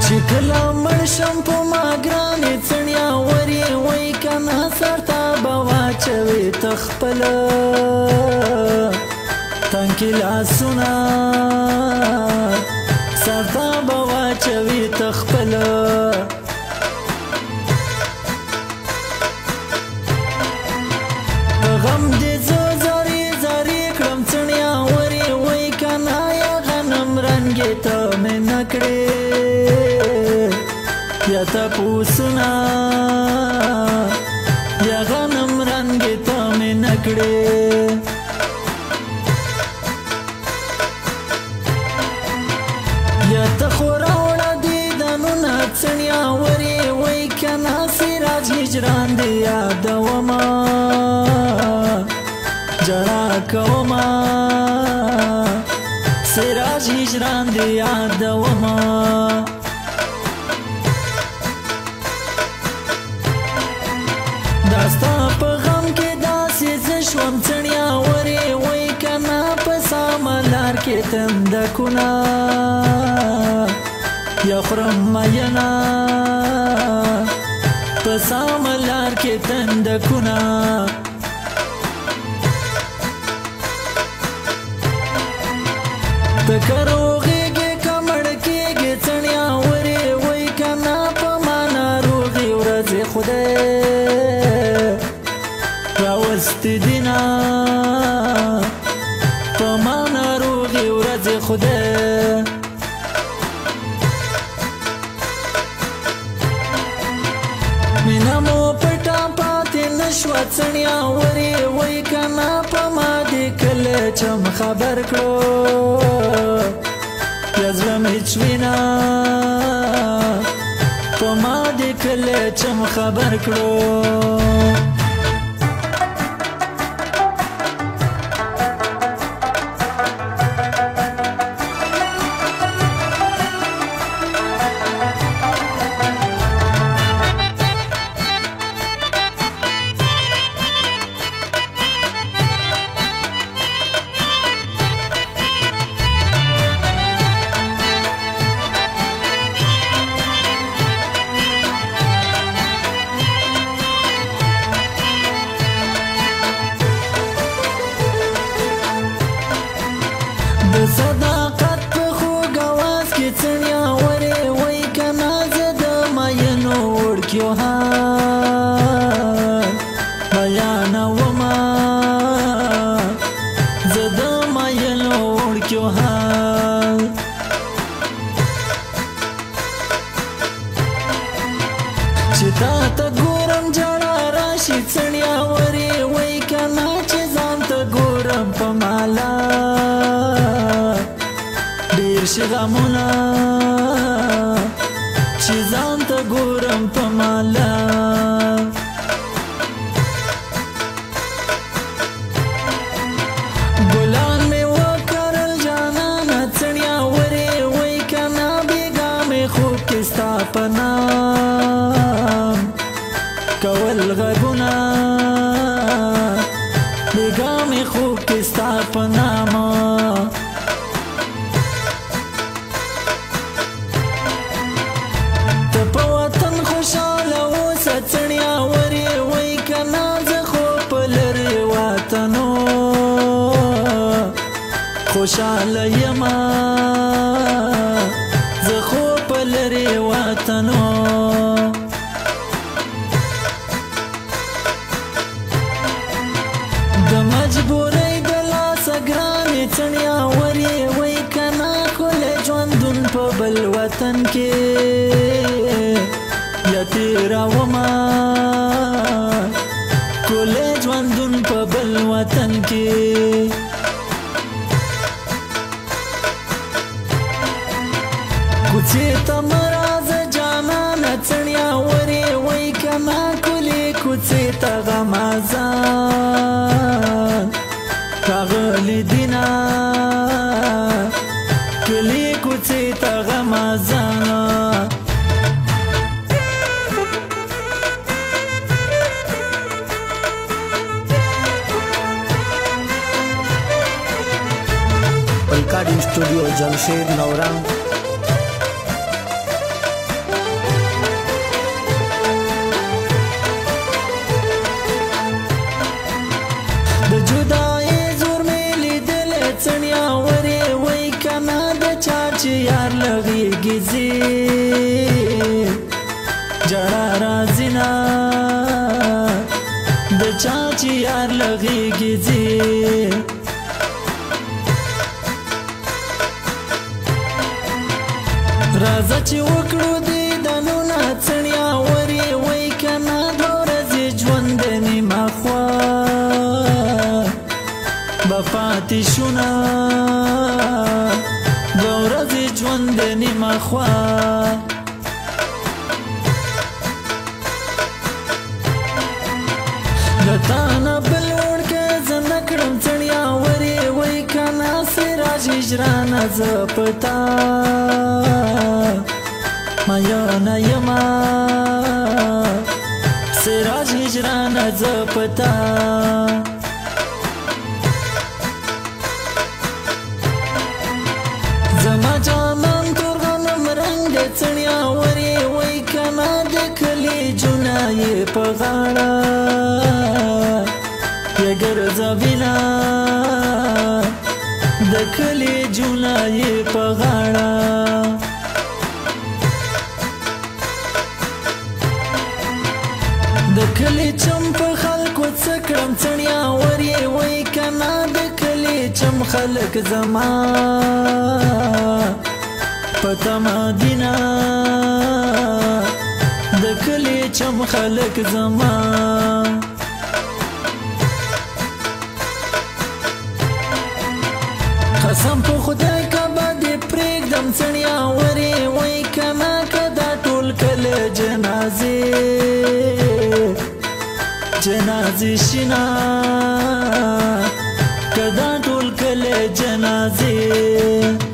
چې کله مړ شم په ما ګرانې څڼیا ورې وای کنه سر ته به واچوې ته خپله تنکي لاسونه سر ته به واچوې ته خپله په غم دې زه زارې زارې کړم څڼیا ورې وای کنه یا غنم رنګې ته مې نه کړې یا تپوسونه یا غنم رنګې ته مې نه کړې یا ته خو راوړه دیدنونه څڼیا ورې وای کنه سراج هجران دې یادومه جړا کومه سراج هجران دې یادومه داستا په غم کې داسې زه شوم څڼیا ورې وای کنه په سامه لار کې تندکونه یا خورم مینه په سامه لار کې تندکونه ته که روغېږې که مړ کېږې څڼیا ورې وای کنه په ما ناروغې ورځې خدای راوستې دینه په ما ناروغې ورځې خدای مینه مو پټه پاتې نه شوه څڼیا ورې وای کنه په ما دې کله چم خبر کړو یا زړه مې چوینه په ما دې کله چم خبر کړو د صداقت په خوږ اواز کې څڼیا ورې وای کنه زه د مینو وړکیو حال بیانومه زه د مینو وړکیو حال چې تا ته ګورم ژړا راشي څڼیا ورې وای کنه چې ځان ته ګورم په مالا ډېر شي غمونه چې ځان ته ګورم په مالا ګلان مې وکرل جانانه څڼیا ورې وای کنه بېګا مې خوب کې ستا په نام کول غږونه بېګا مې خوب کې ستا په نامه خوشاله اوسه څڼیا ورې وای کنه زه خو په لرې وطنو خوشاله یمه زه خو په لرې وطنو د مجبورۍ د لاسه ګرانې څڼیا ورې وای کنه ښکلی ژوندون په بل وطن کې یا تیرومه ښکلی ژوندون په بل وطن کې کوڅې ته مه راځه جانانه څڼیا ورې وای کنه ښکلې کوڅې ته غمازان راغلي دینه ښکلې کوڅې ته غمازانه Recording Studio Jamshed Naurang. چې یار لغېږي ځي جړا راځي نه د چا چې یار لغېږي ځي راځه چې وکړو دیدنونه څڼیا ورې وای کنه دوه ورځې ژوند د نیمه خوا به پاتې شونه دوه ورځې ژوند د نیمه خوا د تا نه بل وړکه زه نه کړم څڼیا ورې وای کنه سراج هجرانه زه په تا میانه یما سراج هجرانه زه په تا زما جانان تور غنم رنګ د څڼیا ورې وای کنه د کلي جونه یې په غاړه یې ګرځوینه د کلي جونه یې په غاړه د کلي چم په خلکو څه کړم څڼیا ورې وای کنه د کلي چم خلک زما په تمه دینه د کلي چم خلک زما قسم په خدای که به دې پرېږدم څڼیا ورې وای کنه که دا ټول کله جنازې شینا که دا ټول کله جنازې